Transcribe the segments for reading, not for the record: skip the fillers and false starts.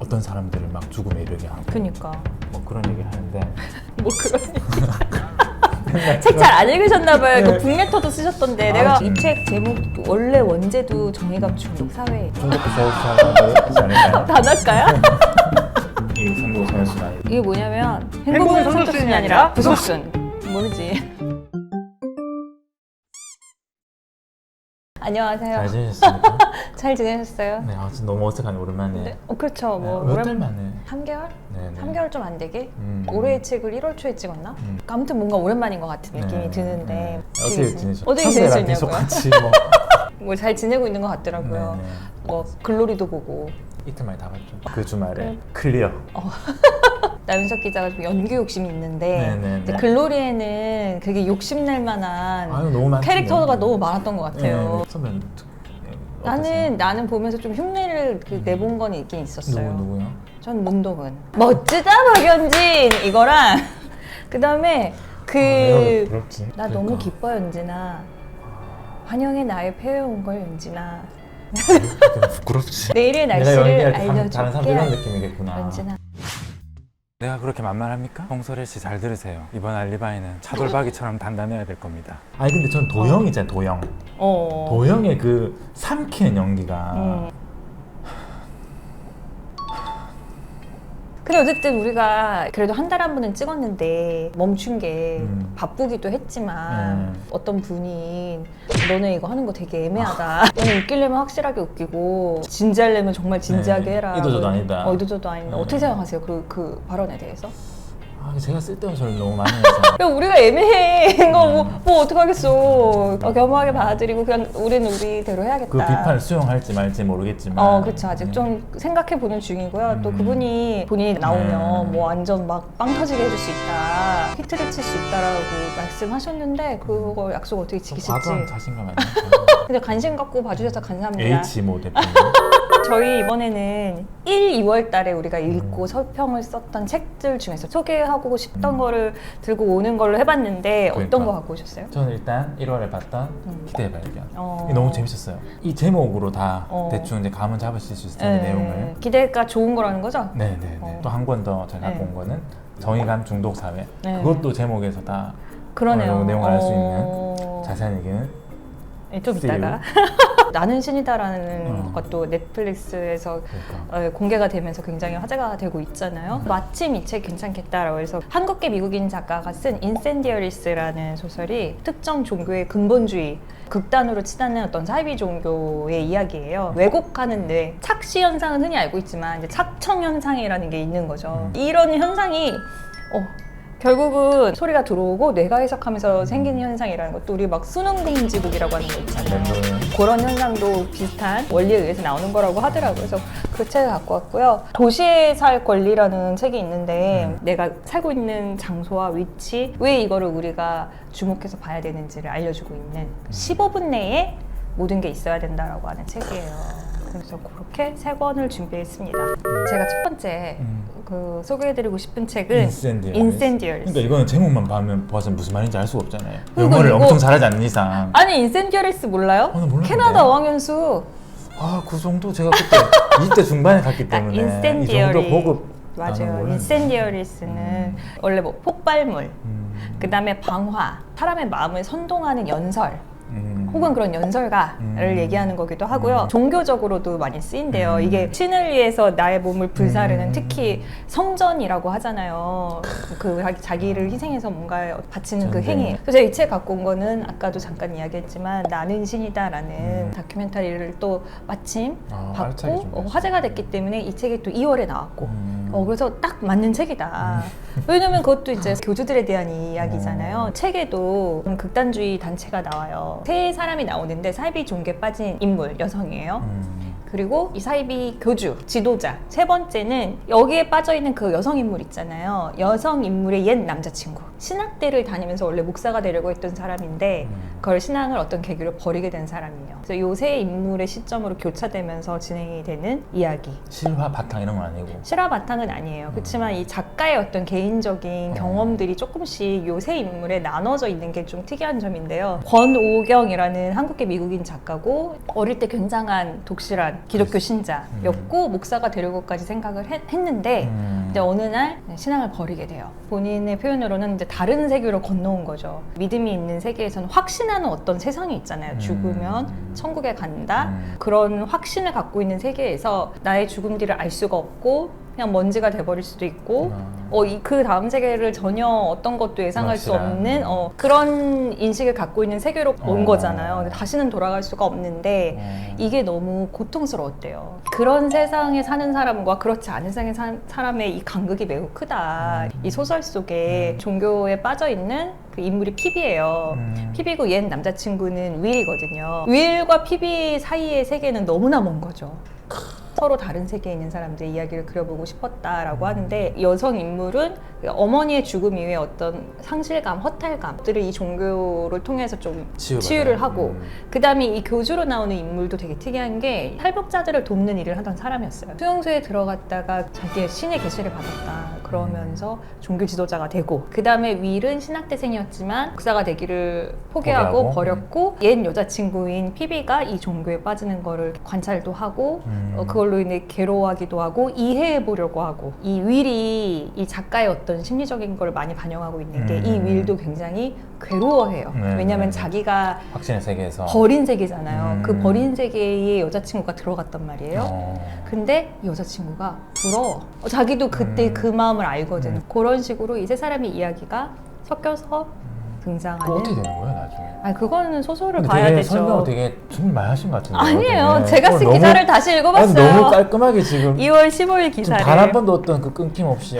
어떤 사람들을 막 죽음에 이르게 하고 그니까 뭐 그런 얘기를 하는데 뭐 그런 책 잘 안 읽으셨나봐요. 그 북레터도 쓰셨던데 내가 이 책 제목 원래 원제도 정의감 중독 사회 중독도 세우시라고 하지 않을까요? 단어일까요? 이 선거 선수나 이게 뭐냐면 행복은 선택순이 아니라 부속순. 모르지. 안녕하세요. 잘 지내셨습니까? 잘 지내셨어요? 네, 진짜 너무 어색하네 오랜만에. 네. 그렇죠. 뭐 몇 달 만에. 3개월? 네네. 3개월 좀 안 되게? 올해의 책을 1월 초에 찍었나? 아무튼 뭔가 오랜만인 것 같은 느낌이 네. 드는데 네. 어떻게 지내셨어요? 어떻게 선배랑 계속 지내셨냐고요? 같이 뭐 잘 지내고 있는 것 같더라고요. 네네. 뭐 글로리도 보고 이틀 만에 다 봤죠. 그 주말에 클리어. 나윤석 기자가 좀 연기 욕심이 있는데 네네네. 이제 글로리에는 그게 욕심낼 만한 아유 너무 많죠. 캐릭터가 너무 많았던 것 같아요. 네. 선배는 어떠세요? 나는 보면서 좀 흉내를 내본 건 있긴 있었어요. 누구요? 전 문동은 멋지다 박연진 이거랑 그 다음에 왜 부럽지? 나 그러니까. 너무 기뻐 연진아 환영해 나의 폐에 온 걸 연진아 부끄럽지. 내일의 내가 날씨를 연기할 때 다른 알려줄게 사람들 이런 느낌이겠구나. 연진아. 내가 그렇게 만만합니까? 홍소래 씨 잘 들으세요. 이번 알리바이는 차돌박이처럼 단단해야 될 겁니다. 아니 근데 전 도영이잖아요. 도영. 도영의 그 삼키는 연기가 근데 어쨌든 우리가 그래도 한 달에 한 번은 찍었는데 멈춘 게 바쁘기도 했지만 어떤 분이 너네 이거 하는 거 되게 애매하다. 너네 웃기려면 확실하게 웃기고 진지하려면 정말 진지하게 해라. 이도저도 아니다. 이도저도 아니다. 어떻게 생각하세요? 그 발언에 대해서? 제가 쓸데없는 소리를 너무 많이 해서. 야, 우리가 애매해. 이거 뭐 어떡하겠어. 겸허하게 받아들이고 그냥 우리는 우리대로 해야겠다. 그 비판을 수용할지 말지 모르겠지만. 그렇죠. 아직 좀 생각해보는 중이고요. 또 그분이 본인이 나오면 뭐 완전 막 빵 터지게 해줄 수 있다. 히트를 칠 수 있다라고 말씀하셨는데 그거 약속 어떻게 지키실지. 과도한 자신감 아니에요? 근데 관심 갖고 봐주셔서 감사합니다. H모 대표님. 저희 이번에는 1, 2월 달에 우리가 읽고 서평을 썼던 책들 중에서 소개하고 싶던 거를 들고 오는 걸로 해봤는데 어떤 그러니까. 거 갖고 오셨어요? 저는 일단 1월에 봤던 기대의 발견. 이게 너무 재밌었어요. 이 제목으로 다 대충 이제 감은 잡으실 수 있을 텐데 내용을. 기대가 좋은 거라는 거죠? 네네네. 또 한 권 더 제가 갖고 온 거는 정의감 중독 사회. 네. 그것도 제목에서 다 그러네요. 어느 정도 내용을 알 수 있는 자세한 얘기는 좀 이따가 나는 신이다라는 것도 넷플릭스에서 그러니까. 공개가 되면서 굉장히 화제가 되고 있잖아요. 마침 이 책 괜찮겠다라고 해서 한국계 미국인 작가가 쓴 인센디어리스라는 소설이 특정 종교의 근본주의 극단으로 치닫는 어떤 사이비 종교의 이야기예요. 왜곡하는데 착시 현상은 흔히 알고 있지만 이제 착청 현상이라는 게 있는 거죠. 이런 현상이 결국은 소리가 들어오고 뇌가 해석하면서 생기는 현상이라는 것도 우리 막 수능금지곡이라고 하는 거 있잖아요. 그런 현상도 비슷한 원리에 의해서 나오는 거라고 하더라고요. 그래서 그 책을 갖고 왔고요. 도시에 살 권리라는 책이 있는데 내가 살고 있는 장소와 위치, 왜 이거를 우리가 주목해서 봐야 되는지를 알려주고 있는 15분 내에 모든 게 있어야 된다라고 하는 책이에요. 그래서 그렇게 3권을 준비했습니다. 제가 첫 번째 그 소개해드리고 싶은 책은 인센디어리스. 그러니까 이거는 제목만 봐서 무슨 말인지 알 수가 없잖아요. 그러니까 영어를 이거- 엄청 잘하지 않는 이상. 아니 인센디어리스 몰라요? 나 몰랐는데. 캐나다 어학연수. 그 정도 제가 그때 20대 중반에 갔기 때문에 이 정도 인센디어리. 보급. 맞아요. 인센디어리스는 원래 뭐 폭발물, 그 다음에 방화, 사람의 마음을 선동하는 연설, 혹은 그런 연설가를 얘기하는 거기도 하고요. 종교적으로도 많이 쓰인대요. 이게 신을 위해서 나의 몸을 불사르는 특히 성전이라고 하잖아요. 그 자기를 희생해서 뭔가 바치는 그 행위. 그래서 제가 이 책 갖고 온 거는 아까도 잠깐 이야기했지만 나는 신이다라는 다큐멘터리를 또 마침 받고 화제가 됐기 때문에 이 책이 또 2월에 나왔고 그래서 딱 맞는 책이다. 왜냐면 그것도 이제 교주들에 대한 이야기잖아요. 책에도 극단주의 단체가 나와요. 세 사람이 나오는데 사이비 종교에 빠진 인물, 여성이에요. 그리고 이 사이비 교주, 지도자. 세 번째는 여기에 빠져있는 그 여성 인물 있잖아요. 여성 인물의 옛 남자친구. 신학대를 다니면서 원래 목사가 되려고 했던 사람인데 그걸 신앙을 어떤 계기로 버리게 된 사람이에요. 그래서 요 세 인물의 시점으로 교차되면서 진행이 되는 이야기. 실화 바탕 이런 건 아니고. 실화 바탕은 아니에요. 그렇지만 이 작가의 어떤 개인적인 경험들이 조금씩 요 세 인물에 나눠져 있는 게 좀 특이한 점인데요. 권오경이라는 한국계 미국인 작가고 어릴 때 굉장한 독실한 기독교 신자였고 목사가 되려고까지 생각을 했는데 이제 어느 날 신앙을 버리게 돼요. 본인의 표현으로는 이제 다른 세계로 건너온 거죠. 믿음이 있는 세계에서는 확신하는 어떤 세상이 있잖아요. 죽으면 천국에 간다. 그런 확신을 갖고 있는 세계에서 나의 죽음 뒤를 알 수가 없고 그냥 먼지가 돼버릴 수도 있고 그 다음 세계를 전혀 어떤 것도 예상할 수 없는 그런 인식을 갖고 있는 세계로 온 거잖아요. 근데 다시는 돌아갈 수가 없는데 이게 너무 고통스러웠대요. 그런 세상에 사는 사람과 그렇지 않은 세상에 사는 사람의 이 간극이 매우 크다. 이 소설 속에 종교에 빠져있는 그 인물이 피비예요. 피비고 얘는 남자친구는 윌이거든요. 윌과 피비 사이의 세계는 너무나 먼 거죠. 서로 다른 세계에 있는 사람들의 이야기를 그려보고 싶었다라고 하는데 여성 인물은 어머니의 죽음 이후에 어떤 상실감, 허탈감들을 이 종교를 통해서 좀 치유를 하고 그 다음에 이 교주로 나오는 인물도 되게 특이한 게 탈북자들을 돕는 일을 하던 사람이었어요. 수용소에 들어갔다가 자기의 신의 계시를 받았다 그러면서 종교 지도자가 되고 그 다음에 윌은 신학대생이었지만 목사가 되기를 포기하고 버렸고 옛 여자친구인 피비가 이 종교에 빠지는 거를 관찰도 하고 그걸로 인해 괴로워하기도 하고 이해해 보려고 하고 이 윌이 이 작가의 어떤 심리적인 걸 많이 반영하고 있는 게 이 윌도 굉장히 괴로워해요. 왜냐하면 자기가 확신의 세계에서 버린 세계잖아요. 그 버린 세계에 여자친구가 들어갔단 말이에요. 근데 이 여자친구가 부러워. 자기도 그때 그 마음을 알거든. 그런 식으로 이 세 사람의 이야기가 섞여서 등장하는. 그거 어떻게 되는 거예요 나중에? 아니 그거는 소설을 봐야 되죠. 설명 되게 정말 많이 하신 것 같은데. 아니에요. 제가 쓴 기사를 다시 읽어봤어요. 아니, 너무 깔끔하게 지금 2월 15일 기사를. 단 한 번도 어떤 그 끊김없이.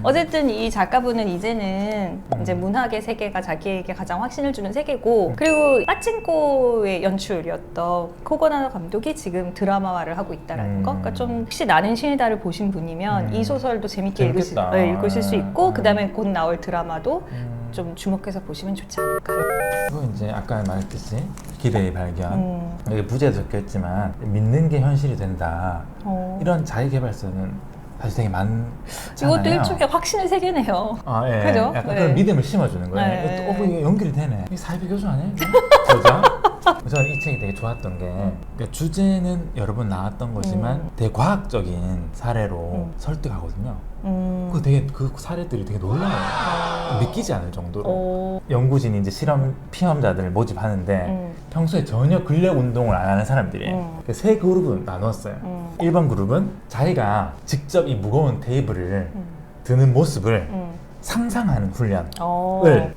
어쨌든 이 작가분은 이제는 이제 문학의 세계가 자기에게 가장 확신을 주는 세계고 그리고 빠친코의 연출이었던 코고나노 감독이 지금 드라마화를 하고 있다라는 거. 그러니까 좀 혹시 나는 신이다를 보신 분이면 이 소설도 재밌게 읽으실 수 있고 그 다음에 곧 나올 드라마도 좀 주목해서 보시면 좋지 않을까. 그리고 이제 아까 말했듯이 기대의 발견. 여기 부제도 적혀있지만 믿는 게 현실이 된다. 이런 자기개발서는 사실 되게 많잖아요. 이것도 일종의 확신의 세계네요. 아, 예. 그죠? 약간 네. 그런 믿음을 심어주는 거예요. 네. 이게 연결이 되네. 이게 사이비 교수 아니에요? 그죠? 저는 이 책이 되게 좋았던 게 그러니까 주제는 여러 번 나왔던 거지만 되게 과학적인 사례로 설득하거든요. 그 되게 그 사례들이 되게 놀라워요. 믿기지 않을 정도로. 연구진이 이제 실험 피험자들을 모집하는데 평소에 전혀 근력 운동을 안 하는 사람들이에요. 세 그룹은 나눴어요. 1번 그룹은 자기가 직접 이 무거운 테이블을 드는 모습을 상상하는 훈련을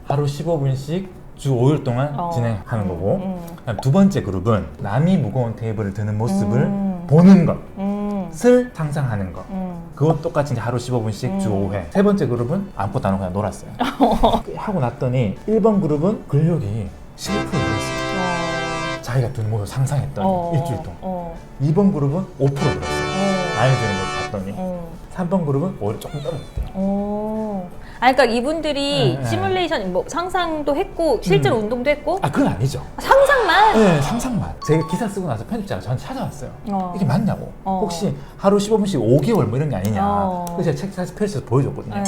하루 15분씩 주 5일 동안 진행하는 거고 두 번째 그룹은 남이 무거운 테이블을 드는 모습을 보는 것을 상상하는 것 그것 똑같이 이제 하루 15분씩 주 5회 세 번째 그룹은 아무것도 안 하고 그냥 놀았어요. 하고 났더니 1번 그룹은 근력이 11% 늘었어요. 자기가 드는 모습을 상상했더니 일주일 동안 2번 그룹은 5% 늘었어요. 아예 드는 걸 봤더니 3번 그룹은 오히려 조금 떨어졌대요. 아니, 그러니까 이분들이 시뮬레이션, 뭐 상상도 했고 실제로 운동도 했고. 아, 그건 아니죠. 상상만? 네, 상상만. 제가 기사 쓰고 나서 편집자가 저한테 찾아왔어요. 이게 맞냐고. 혹시 하루 15분씩 5개월 뭐 이런 게 아니냐. 그래서 제가 책 사실 펼쳐서 보여줬거든요.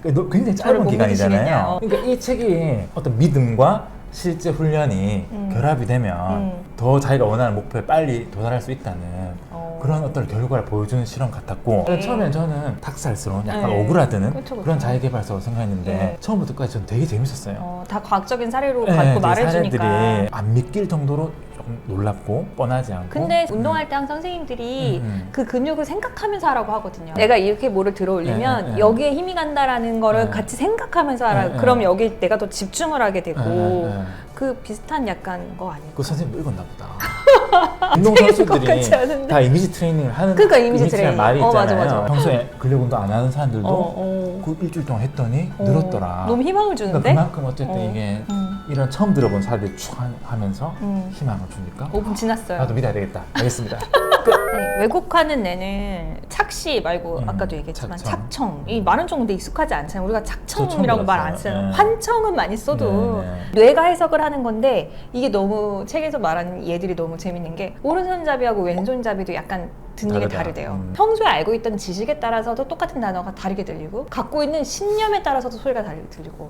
그러니까 굉장히 짧은 기간이잖아요. 그러니까 이 책이 어떤 믿음과 실제 훈련이 결합이 되면 더 자기가 원하는 목표에 빨리 도달할 수 있다는 그런 어떤 결과를 보여주는 실험 같았고 처음엔 저는 탁살스러운 약간 오그라드는 그쵸. 그런 자기개발서라고 생각했는데 처음부터까지 저는 되게 재밌었어요. 다 과학적인 사례로 갖고 말해주니까 사례들이 안 믿길 정도로 조금 놀랍고 뻔하지 않고 근데 운동할 때 항상 선생님들이 그 근육을 생각하면서 하라고 하거든요. 내가 이렇게 뭐를 들어 올리면 여기에 힘이 간다라는 거를 같이 생각하면서 하라. 그럼 여기 내가 더 집중을 하게 되고 그 비슷한 약간 거 아닐까? 그 선생님 읽었나 보다. 운동 선수들이 다 이미지 트레이닝을 하는 그러니까 이미지 트레이닝 말이 있잖아요. 맞아. 평소에 근력 운동 안 하는 사람들도 그 일주일 동안 했더니 늘었더라. 너무 희망을 주는데? 그러니까 그만큼 어쨌든 이게 이런 처음 들어본 사람들이 쭉 하면서 희망을 주니까 5분 지났어요. 나도 믿어야 되겠다. 알겠습니다. 네, 왜곡하는 애는 착시 말고 아까도 얘기했지만 착청. 이 말은 좀 근데 익숙하지 않잖아요. 우리가 착청이라고 말 안 쓰는 환청은 많이 써도 뇌가 해석을 하는 건데 이게 너무 책에서 말하는 얘들이 너무 재밌는 게 오른손잡이하고 왼손잡이도 약간 듣는 게 다르다. 다르대요. 평소에 알고 있던 지식에 따라서도 똑같은 단어가 다르게 들리고 갖고 있는 신념에 따라서도 소리가 다르게 들리고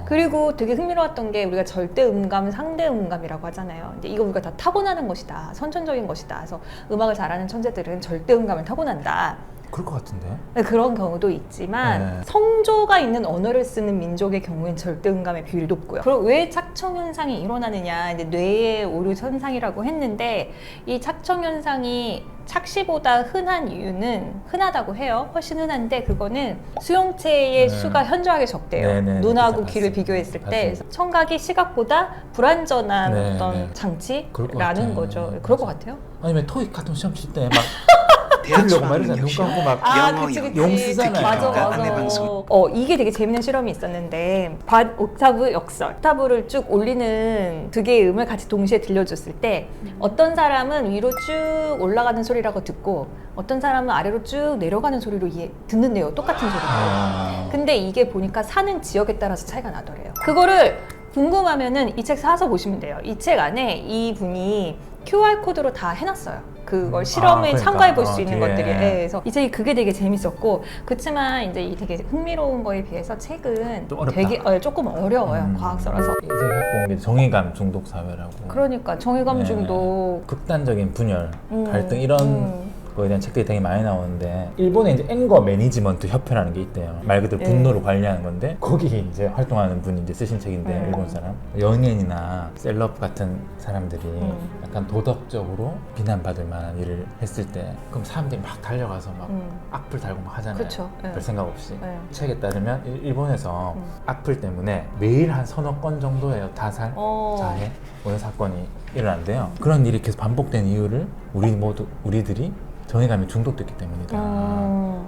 그리고 되게 흥미로웠던 게 우리가 절대음감, 상대음감이라고 하잖아요. 근데 이거 우리가 다 타고나는 것이다. 선천적인 것이다. 그래서 음악을 잘하는 천재들은 절대음감을 타고난다. 그럴 것 같은데. 네, 그런 경우도 있지만 네. 성조가 있는 언어를 쓰는 민족의 경우엔 절대음감의 비율이 높고요. 그럼 왜 착청 현상이 일어나느냐? 이제 뇌의 오류 현상이라고 했는데 이 착청 현상이 착시보다 흔한 이유는 흔하다고 해요. 훨씬 흔한데 그거는 수용체의 네. 수가 현저하게 적대요. 네네, 눈하고 봤습니다. 귀를 비교했을 때 봤습니다. 청각이 시각보다 불완전한 네, 어떤 네. 그럴 것 장치라는 같아요. 거죠. 그럴 것 같아요. 아니면 토익 같은 시험 칠 때 막 들으려고 말이잖아. 눈 감고 막 용 쓰잖아요. 맞아, 안내 맞아. 이게 되게 재밌는 실험이 있었는데 옥타브, 역설, 옥타브를 쭉 올리는 두 개의 음을 같이 동시에 들려줬을 때 어떤 사람은 위로 쭉 올라가는 소리라고 듣고 어떤 사람은 아래로 쭉 내려가는 소리로 듣는데요. 똑같은 소리를. 근데 이게 보니까 사는 지역에 따라서 차이가 나더래요. 그거를 궁금하면은 이 책 사서 보시면 돼요. 이 책 안에 이 분이 QR코드로 다 해놨어요. 그걸 실험에 그러니까. 참가해 볼 수 있는 뒤에. 것들이. 예, 그래서 이 책이 그게 되게 재밌었고 그렇지만 이제 이 되게 흥미로운 거에 비해서 책은 좀 어렵다. 되게 조금 어려워요. 과학서라서. 이제 해본 게 정의감 중독 사회라고. 그러니까 정의감 네. 중독. 극단적인 분열, 갈등 이런 거에 대한 책들이 되게 많이 나오는데 일본에 이제 앵거 매니지먼트 협회라는 게 있대요. 말 그대로 분노를 관리하는 건데 거기 이제 활동하는 분이 이제 쓰신 책인데 일본 사람 연예인이나 셀럽 같은 사람들이 약간 도덕적으로 비난받을 만한 일을 했을 때 그럼 사람들이 막 달려가서 막 악플 달고 막 하잖아요. 그쵸. 별 생각 없이. 네. 책에 따르면 일본에서 악플 때문에 매일 한 서너 건 정도의 타살, 자해 뭐 이런 사건이 일어난대요. 그런 일이 계속 반복된 이유를 우리들이 정의감에 중독됐기 때문이다.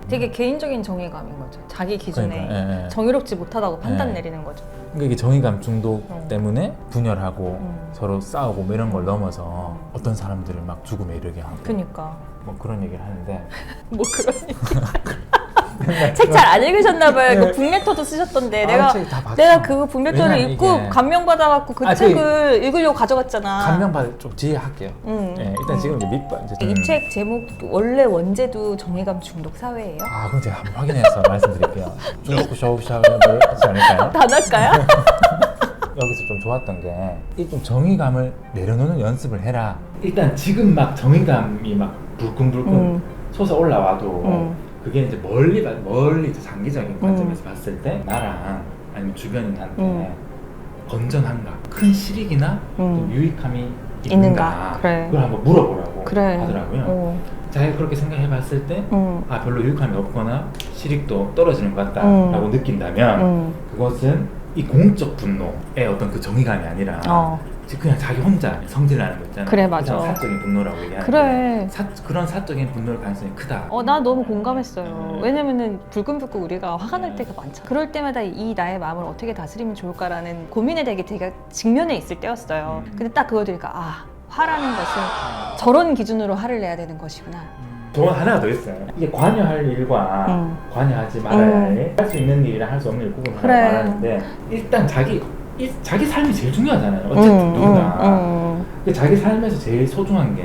되게 개인적인 정의감인 거죠. 자기 기준에 그러니까, 예. 정의롭지 못하다고 판단 예. 내리는 거죠. 그러니까 이게 정의감 중독 때문에 분열하고 서로 싸우고 뭐 이런 걸 넘어서 어떤 사람들을 막 죽음에 이르게 하고 그니까. 뭐 그런 얘기를 하는데 뭐 그런 책 잘 안 읽으셨나봐요. 네. 그 북레터도 쓰셨던데 책다 봤죠. 내가 그 북레터를 왜냐면 읽고 이게- 감명받아갖고 그 책을 읽으려고 가져갔잖아. 감명받을 좀 뒤에 할게요. 예, 일단 지금 이제 이 책 제목 원래 원제도 정의감 중독 사회예요. 그럼 제가 한번 확인해서 말씀드릴게요. 중독 샤오샤오를 하지 않을까요? 단어일까요? 여기서 좀 좋았던 게 이 좀 정의감을 내려놓는 연습을 해라. 일단 지금 막 정의감이 막 불끈불끈 솟아 올라와도 그게 이제 멀리 이제 장기적인 관점에서 봤을 때 나랑 아니면 주변인한테 건전한가, 큰 실익이나 또 유익함이 있는가, 그래. 그걸 한번 물어보라고 그래. 하더라고요. 자기가 그렇게 생각해봤을 때 별로 유익함이 없거나 실익도 떨어지는 것 같다라고 느낀다면 그것은 이 공적 분노의 어떤 그 정의감이 아니라 그냥 자기 혼자 성질나는 거 있잖아. 그래, 맞아. 그냥 사적인 분노라고 얘기하는데 그래. 그런 사적인 분노를 가능성이 크다. 나 너무 공감했어요. 왜냐면은 불끈불끈 우리가 화가 날 때가 많잖아. 그럴 때마다 이 나의 마음을 어떻게 다스리면 좋을까라는 고민에 되게 직면해 있을 때였어요. 근데 딱 그거 들으니까 화라는 것은 저런 기준으로 화를 내야 되는 것이구나. 조언 하나 더 있어요. 이게 관여할 일과 관여하지 말아야 할 수 있는 일이랑 할 수 없는 일 구분하라고 그래. 말하는데 일단 자기 삶이 제일 중요하잖아요. 어쨌든 누구나. 자기 삶에서 제일 소중한 게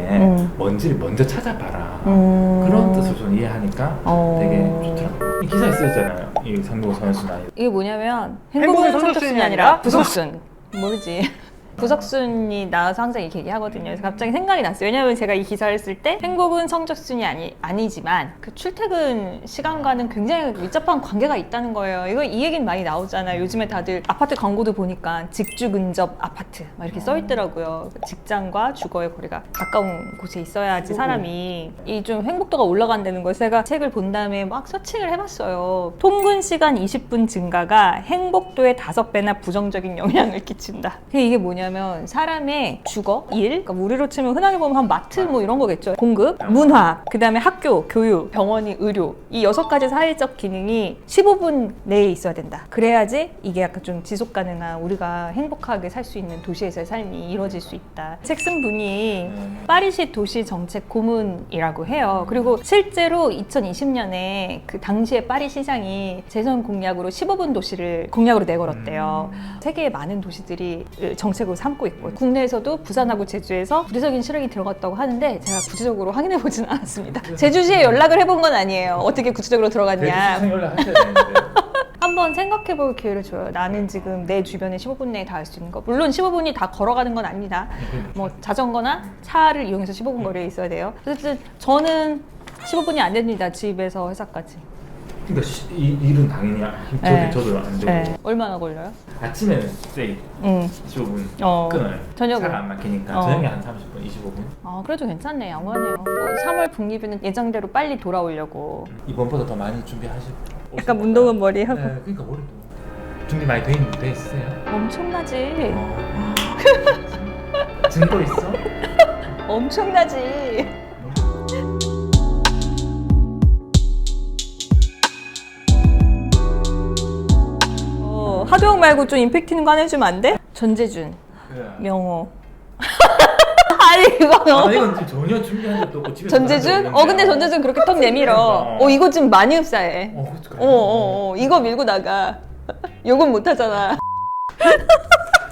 뭔지를 먼저 찾아봐라. 그런 뜻을 좀 이해하니까 되게 좋더라고요. 이 기사에 쓰였잖아요. 이 상도 선수나 이게 뭐냐면 행복은 성적순이 아니라 부석순. 모르지. 부석순이 나와서 항상 이렇게 얘기하거든요. 그래서 갑자기 생각이 났어요. 왜냐면 제가 이 기사를 쓸 때 행복은 성적순이 아니지만 그 출퇴근 시간과는 굉장히 밀접한 관계가 있다는 거예요. 이 얘기는 많이 나오잖아요. 요즘에 다들 아파트 광고도 보니까 직주 근접 아파트 막 이렇게 써 있더라고요. 직장과 주거의 거리가 가까운 곳에 있어야지 사람이 이 좀 행복도가 올라간다는 거예요. 제가 책을 본 다음에 막 서칭을 해봤어요. 통근 시간 20분 증가가 행복도의 5배나 부정적인 영향을 끼친다. 이게 뭐냐면 사람의 주거, 일, 그러니까 우리로 치면 흔하게 보면 한 마트 뭐 이런 거겠죠. 공급, 문화, 그 다음에 학교, 교육, 병원이, 의료 이 6가지 사회적 기능이 15분 내에 있어야 된다. 그래야지 이게 약간 좀 지속 가능한 우리가 행복하게 살 수 있는 도시에서의 삶이 이루어질 수 있다. 책 쓴 분이 파리시 도시 정책 고문이라고 해요. 그리고 실제로 2020년에 그 당시에 파리 시장이 재선 공약으로 15분 도시를 공약으로 내걸었대요. 세계의 많은 도시들이 정책으로 목표로 삼고 있고 국내에서도 부산하고 제주에서 구체적인 실행이 들어갔다고 하는데 제가 구체적으로 확인해 보지는 않았습니다. 제주시에 연락을 해본 건 아니에요. 어떻게 구체적으로 들어갔냐. 대주시청 연락하셔야 되는데. 한번 생각해볼 기회를 줘요. 나는 지금 내 주변에 15분 내에 다 할 수 있는 거. 물론 15분이 다 걸어가는 건 아닙니다. 뭐 자전거나 차를 이용해서 15분 거리에 있어야 돼요. 어쨌든 저는 15분이 안 됩니다. 집에서 회사까지. 그러니까 일은 당연히 네. 저도 안 되고. 네. 얼마나 걸려요? 아침에는 세이 15분 끊어요. 저녁은? 차가 안 막히니까 저녁에 한 30분, 25분. 아 그래도 괜찮네. 양호하네요. 뭐 3월 북리뷰는 예정대로 빨리 돌아오려고. 이번보다 더 많이 준비하시고. 약간 문동은 머리 하고. 네, 그러니까 머리도 준비 많이 돼 있으세요? 엄청나지. 증거 있어? 엄청나지. 하도영 말고 좀 임팩트 있는 거 하나 해주면 안 돼? 전재준, 명호. 아니 이거 너무. 이건 지금 전혀 준비한 적도 없고 집에서 전재준? 근데 전재준 그렇게 턱 내밀어. 이거 좀 많이 흡사해. 그래. 이거 밀고 나가. 욕은 못 하잖아.